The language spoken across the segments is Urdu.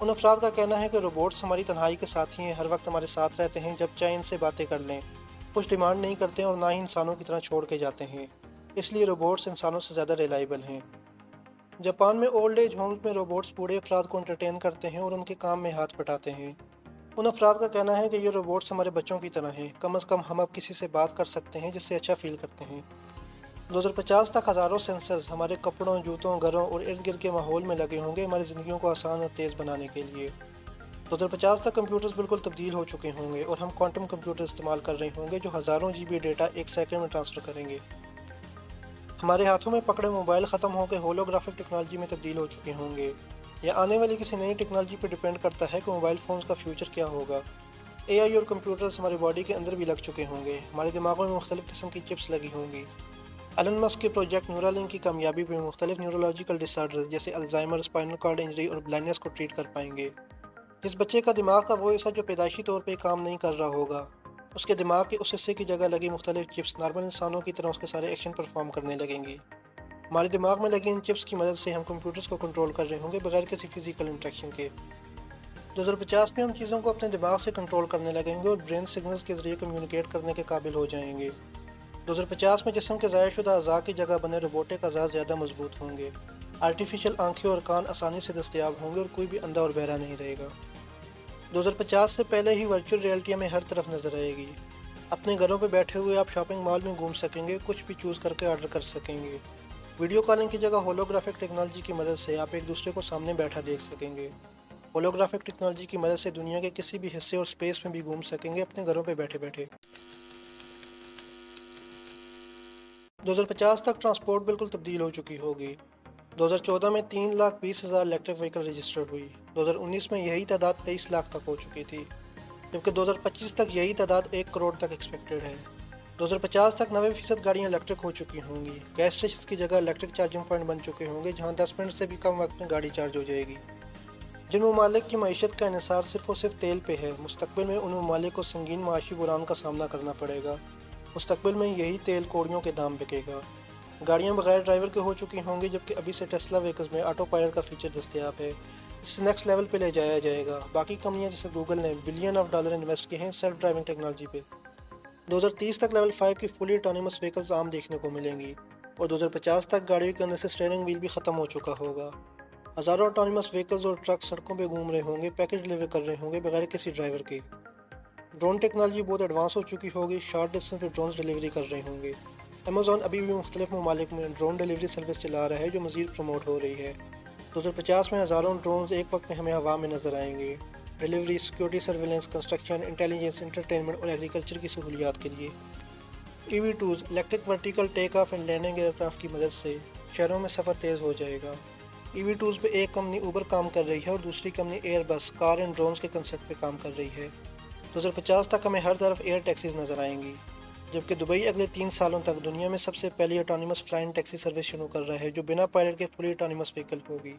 ان افراد کا کہنا ہے کہ روبوٹس ہماری تنہائی کے ساتھی ہیں، ہر وقت ہمارے ساتھ رہتے ہیں جب چاہے ان سے باتیں کر لیں، کچھ ڈیمانڈ نہیں کرتے اور نہ ہی انسانوں کی طرح چھوڑ کے جاتے ہیں، اس لیے روبوٹس انسانوں سے زیادہ ریلائبل ہیں۔ جاپان میں اولڈ ایج ہومز میں روبوٹس بوڑھے افراد کو انٹرٹین کرتے ہیں اور ان کے کام میں ہاتھ بٹاتے ہیں۔ ان افراد کا کہنا ہے کہ یہ روبوٹس ہمارے بچوں کی طرح ہیں، کم از کم ہم اب کسی سے بات کر سکتے ہیں جس سے اچھا فیل کرتے ہیں۔ 2050 تک ہزاروں سینسرز ہمارے کپڑوں، جوتوں، گھروں اور ارد گرد کے ماحول میں لگے ہوں گے ہماری زندگیوں کو آسان اور تیز بنانے کے لیے۔ 2050 تک کمپیوٹرز بالکل تبدیل ہو چکے ہوں گے اور ہم کوانٹم کمپیوٹر استعمال کر رہے ہوں گے جو ہزاروں جی بی ڈیٹا ایک سیکنڈ میں ٹرانسفر کریں گے۔ ہمارے ہاتھوں میں پکڑے موبائل ختم ہو کے ہولوگرافک ٹیکنالوجی میں تبدیل ہو چکے ہوں گے۔ یہ آنے والی کسی نئی ٹیکنالوجی پر ڈیپینڈ کرتا ہے کہ موبائل فونز کا فیوچر کیا ہوگا۔ اے آئی اور کمپیوٹرز ہماری باڈی کے اندر بھی لگ چکے ہوں گے، ہمارے دماغوں میں مختلف قسم کی چپس لگی ہوں گی۔ ایلن مسک کے پروجیکٹ نیورالنک کی کامیابی میں مختلف نیورولوجیکل ڈس آرڈر جیسے الزائمر، اسپائنل کارڈ انجری اور بلائنڈنس کو ٹریٹ کر پائیں گے۔ جس بچے کا دماغ کا وہ حصہ جو پیدائشی طور پہ کام نہیں کر رہا ہوگا، اس کے دماغ کے اس حصے کی جگہ لگی مختلف چپس نارمل انسانوں کی طرح اس کے سارے ایکشن پرفارم کرنے لگیں گی۔ ہمارے دماغ میں لگی ان چپس کی مدد سے ہم کمپیوٹرز کو کنٹرول کر رہے ہوں گے بغیر کسی فزیکل انٹریکشن کے۔ 2050 میں ہم چیزوں کو اپنے دماغ سے کنٹرول کرنے لگیں گے اور برین سگنلز کے ذریعے کمیونیکیٹ کرنے کے قابل ہو جائیں گے۔ 2050 میں جسم کے ضائع شدہ اعضاء کی جگہ بنے روبوٹک اعضاء زیادہ مضبوط ہوں گے، آرٹیفیشل آنکھیں اور کان آسانی سے دستیاب ہوں گے اور کوئی بھی اندھا اور بہرا نہیں رہے گا۔ 2050 سے پہلے ہی ورچوئل ریئلٹی ہمیں ہر طرف نظر آئے گی۔ اپنے گھروں پہ بیٹھے ہوئے آپ شاپنگ مال میں گھوم سکیں گے، کچھ بھی چوز کر کے آرڈر کر سکیں گے۔ ویڈیو کالنگ کی جگہ ہولوگرافک ٹیکنالوجی کی مدد سے آپ ایک دوسرے کو سامنے بیٹھا دیکھ سکیں گے۔ ہولوگرافک ٹیکنالوجی کی مدد سے دنیا کے کسی بھی حصے اور اسپیس میں بھی گھوم سکیں گے اپنے گھروں پہ بیٹھے بیٹھے۔ 2050 تک ٹرانسپورٹ بالکل تبدیل ہو چکی ہوگی۔ 2014 میں 3,20,000 الیکٹرک وہیکل رجسٹرڈ ہوئی، 2019 میں یہی تعداد 23 لاکھ تک ہو چکی تھی، جبکہ 2025 تک یہی تعداد 1 کروڑ تک ایکسپیکٹڈ ہے۔ 2050 تک 90% گاڑیاں الیکٹرک ہو چکی ہوں گی، گیس اسٹیشنز کی جگہ الیکٹرک چارجنگ پوائنٹ بن چکے ہوں گے جہاں 10 منٹ سے بھی کم وقت میں گاڑی چارج ہو جائے گی۔ جن ممالک کی معیشت کا انحصار صرف اور صرف تیل پہ ہے، مستقبل میں ان ممالک کو سنگین معاشی بحران کا سامنا کرنا پڑے گا۔ مستقبل میں یہی تیل کوڑیوں کے دام بکے گا۔ گاڑیاں بغیر ڈرائیور کے ہو چکی ہوں گی، جبکہ ابھی سے ٹیسلا وہیکلز میں آٹو پائلٹ کا فیچر دستیاب ہے، جسے نیکسٹ لیول پہ لے جایا جائے گا۔ باقی کمپنیاں جیسے گوگل نے $بلین انویسٹ کیے ہیں سیلف ڈرائیونگ ٹیکنالوجی پہ۔ 2030 تک لیول 5 کی فلی آٹونیمس وہیکلز عام دیکھنے کو ملیں گی اور 2050 تک گاڑیوں کے اندر سے اسٹیئرنگ وہیل بھی ختم ہو چکا ہوگا۔ ہزاروں آٹونیمس وہیکلز اور ٹرک سڑکوں پہ گھوم رہے ہوں گے، پیکج ڈلیور کر رہے ہوں گے بغیر کسی ڈرائیور کے۔ ڈرون ٹیکنالوجی بہت ایڈوانس ہو چکی ہوگی، شارٹ ڈسٹینس پہ ڈرونز ڈلیوری کر رہے ہوں گے۔ امیزون ابھی بھی مختلف ممالک میں ڈرون ڈلیوری سروس چلا رہا ہے جو مزید پروموٹ ہو رہی ہے۔ 2050 میں ہزاروں ڈرونز ایک وقت میں ہمیں ہوا میں نظر آئیں گے، delivery, security, surveillance, construction, intelligence, entertainment اور ایگریکلچر کی سہولیات کے لیے۔ E V TOLs electric vertical take off and landing aircraft کی مدد سے شہروں میں سفر تیز ہو جائے گا۔ ای وی ٹوز پہ ایک کمپنی اوبر کام کر رہی ہے اور دوسری کمپنی ایئر بس، کار اینڈ ڈرونز کے کنسیپٹ پہ کام کر رہی ہے۔ 2050 تک ہمیں ہر طرف ایئر ٹیکسیز نظر آئیں گی، جبکہ دبئی اگلے 3 سالوں تک دنیا میں سب سے پہلی آٹونیمس فلائنگ ٹیکسی سروس شروع کر رہا ہے جو بنا پائلٹ کے فلی آٹونیمس وہیکل ہوگی۔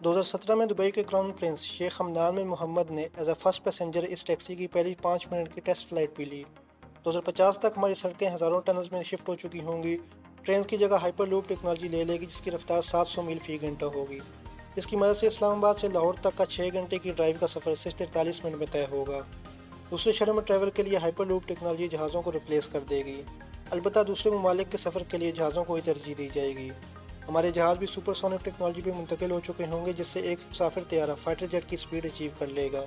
2017 میں دبئی کے کراؤن پرنس شیخ حمدان بن محمد نے ایز اے فرسٹ پیسنجر اس ٹیکسی کی پہلی 5 منٹ کی ٹیسٹ فلائٹ بھی لی۔ 2050 تک ہماری سڑکیں ہزاروں ٹنز میں شفٹ ہو چکی ہوں گی، ٹرینز کی جگہ ہائپر لوپ ٹیکنالوجی لے لے گی جس کی رفتار 700 میل فی گھنٹہ ہوگی، جس کی مدد سے اسلام آباد سے لاہور تک کا 6 گھنٹے کی ڈرائیو کا سفر صرف 43 منٹ میں طے ہوگا۔ دوسرے شہروں میں ٹریول کے لیے ہائپر لوپ ٹیکنالوجی جہازوں کو ریپلیس کر دے گی، البتہ دوسرے ممالک کے سفر کے لیے جہازوں کو ہی ترجیح دی جائے گی۔ ہمارے جہاز بھی سپر سونک ٹیکنالوجی پہ منتقل ہو چکے ہوں گے جس سے ایک مسافر طیارہ فائٹر جیٹ کی سپیڈ اچیو کر لے گا۔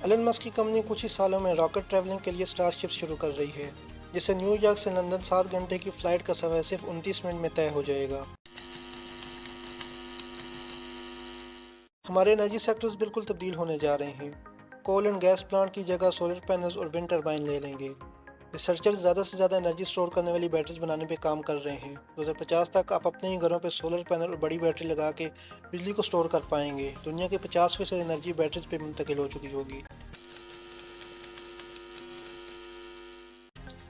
ایلن مسک کی کمپنی کچھ ہی سالوں میں راکٹ ٹریولنگ کے لیے اسٹار شپ شروع کر رہی ہے، جس سے نیو یارک سے لندن 7 گھنٹے کی فلائٹ کا سفر صرف 29 منٹ میں طے ہو جائے گا۔ ہمارے انرجی سیکٹرز بالکل تبدیل ہونے جا رہے ہیں۔ کول اینڈ گیس پلانٹ کی جگہ سولر پینلز اور ونڈ ٹربائن لے لیں گے۔ ریسرچرز زیادہ سے زیادہ انرجی سٹور کرنے والی بیٹریز بنانے پہ کام کر رہے ہیں۔ 2050 تک آپ اپنے ہی گھروں پہ سولر پینل اور بڑی بیٹری لگا کے بجلی کو سٹور کر پائیں گے۔ دنیا کے 50% انرجی بیٹریز پہ منتقل ہو چکی ہوگی۔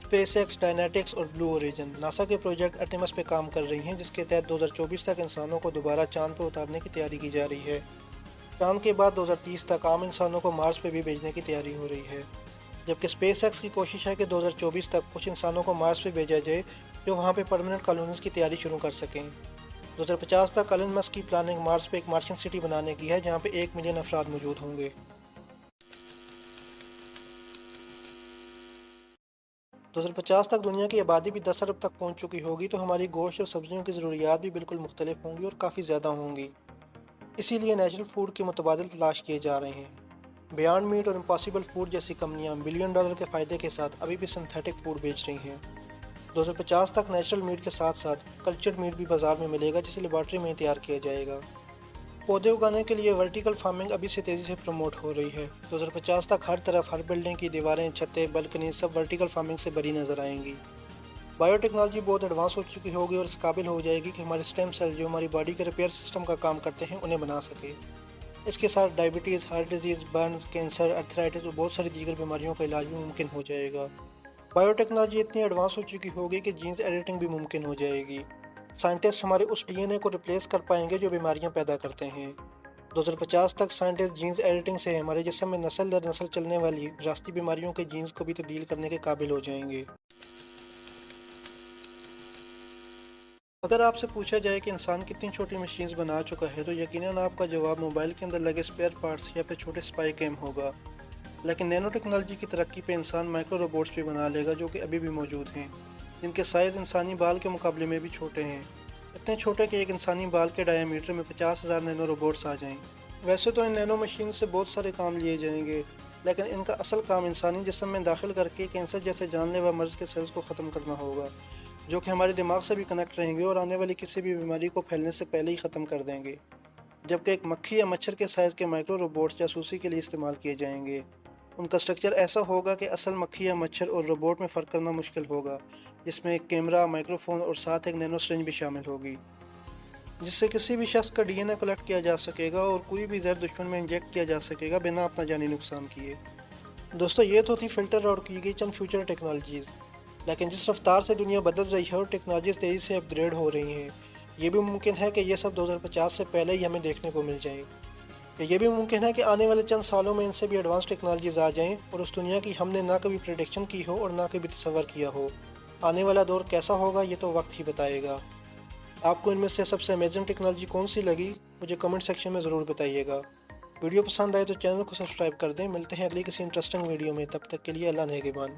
اسپیس ایکس، ڈائنیٹکس اور بلو اوریجن ناسا کے پروجیکٹ ارٹیمس پہ کام کر رہی ہیں، جس کے تحت 2024 تک انسانوں کو دوبارہ چاند پہ اتارنے کی تیاری کی جا رہی ہے۔ چاند کے بعد 2030 تک عام انسانوں کو مارس پہ بھی بھیجنے کی تیاری ہو رہی ہے، جبکہ اسپیس ایکس کی کوشش ہے کہ 2024 تک کچھ انسانوں کو مارس پہ بھیجا جائے جو وہاں پہ پرماننٹ کالونیز کی تیاری شروع کر سکیں۔ 2050 تک ایلن مسک کی پلاننگ مارس پہ ایک مارشین سٹی بنانے کی ہے جہاں پہ 1 ملین افراد موجود ہوں گے۔ 2050 تک دنیا کی آبادی بھی 10 ارب تک پہنچ چکی ہوگی تو ہماری گوشت اور سبزیوں کی ضروریات بھی بالکل مختلف ہوں گی اور کافی زیادہ ہوں گی۔ اسی لیے نیچرل فوڈ کے متبادل تلاش کیے جا رہے ہیں۔ بیانڈ میٹ اور امپاسبل فوڈ جیسی کمپنیاں بلین ڈالر کے فائدے کے ساتھ ابھی بھی سنتھیٹک فوڈ بیچ رہی ہیں۔ 2050 تک نیچرل میٹ کے ساتھ ساتھ کلچرڈ میٹ بھی بازار میں ملے گا جسے لیبارٹری میں تیار کیا جائے گا۔ پودے اگانے کے لیے ورٹیکل فارمنگ ابھی سے تیزی سے پروموٹ ہو رہی ہے۔ 2050 تک ہر طرف ہر بلڈنگ کی دیواریں، چھتیں، بالکنی سب ورٹیکل فارمنگ سے بری نظر آئیں گی۔ بایو ٹیکنالوجی بہت ایڈوانس ہو چکی ہوگی اور اس قابل ہو جائے گی کہ ہمارے اسٹیم سیل جو ہماری باڈی کے ریپیئر سسٹم کا کام کرتے ہیں انہیں بنا سکے۔ اس کے ساتھ diabetes, heart diseases, burns, cancer, arthritis اور بہت ساری دیگر بیماریوں کا علاج بھی ممکن ہو جائے گا۔ بایو ٹیکنالوجی اتنی ایڈوانس ہو چکی ہوگی کہ جینز ایڈیٹنگ بھی ممکن ہو جائے گی۔ سائنٹسٹ ہمارے اس ڈی این اے کو ریپلیس کر پائیں گے جو بیماریاں پیدا کرتے ہیں۔ 2050 تک سائنٹسٹ جینز ایڈیٹنگ سے ہمارے جسم میں نسل در نسل چلنے والی وراثتی بیماریوں کے جینز کو بھی تبدیل کرنے کے قابل ہو جائیں گے۔ اگر آپ سے پوچھا جائے کہ انسان کتنی چھوٹی مشینز بنا چکا ہے تو یقیناً آپ کا جواب موبائل کے اندر لگے اسپیئر پارٹس یا پھر چھوٹے اسپائی کیم ہوگا۔ لیکن نینو ٹیکنالوجی کی ترقی پہ انسان مائکرو روبوٹس بھی بنا لے گا جو کہ ابھی بھی موجود ہیں، جن کے سائز انسانی بال کے مقابلے میں بھی چھوٹے ہیں، اتنے چھوٹے کہ ایک انسانی بال کے ڈایا میٹر میں 50,000 نینو روبوٹس آ جائیں۔ ویسے تو ان نینو مشین سے بہت سارے کام لیے جائیں گے، لیکن ان کا اصل کام انسانی جسم میں داخل کر کے کینسر جیسے جان لیوا مرض کے سیلز کو ختم کرنا ہوگا، جو کہ ہمارے دماغ سے بھی کنیکٹ رہیں گے اور آنے والی کسی بھی بیماری کو پھیلنے سے پہلے ہی ختم کر دیں گے۔ جبکہ ایک مکھی یا مچھر کے سائز کے مائکرو روبوٹس جاسوسی کے لیے استعمال کیے جائیں گے۔ ان کا سٹرکچر ایسا ہوگا کہ اصل مکھی یا مچھر اور روبوٹ میں فرق کرنا مشکل ہوگا، جس میں ایک کیمرہ، مائکروفون اور ساتھ ایک نینو سرنج بھی شامل ہوگی، جس سے کسی بھی شخص کا ڈی این اے کلیکٹ کیا جا سکے گا اور کوئی بھی زہر دشمن میں انجیکٹ کیا جا سکے گا بنا اپنا جانی نقصان کیے۔ دوستو، یہ تو تھی فلٹر آؤٹ کی گئی چند فیوچر ٹیکنالوجیز، لیکن جس رفتار سے دنیا بدل رہی ہے اور ٹیکنالوجیز تیزی سے اپ گریڈ ہو رہی ہیں، یہ بھی ممکن ہے کہ یہ سب 2050 سے پہلے ہی ہمیں دیکھنے کو مل جائے۔ یہ بھی ممکن ہے کہ آنے والے چند سالوں میں ان سے بھی ایڈوانس ٹیکنالوجیز آ جائیں اور اس دنیا کی ہم نے نہ کبھی پریڈکشن کی ہو اور نہ کبھی تصور کیا ہو۔ آنے والا دور کیسا ہوگا یہ تو وقت ہی بتائے گا۔ آپ کو ان میں سے سب سے امیزنگ ٹیکنالوجی کون سی لگی مجھے کمنٹ سیکشن میں ضرور بتائیے گا۔ ویڈیو پسند آئے تو چینل کو سبسکرائب کر دیں۔ ملتے ہیں اگلی کسی انٹرسٹنگ ویڈیو میں، تب تک کے لیے اللہ نگہبان۔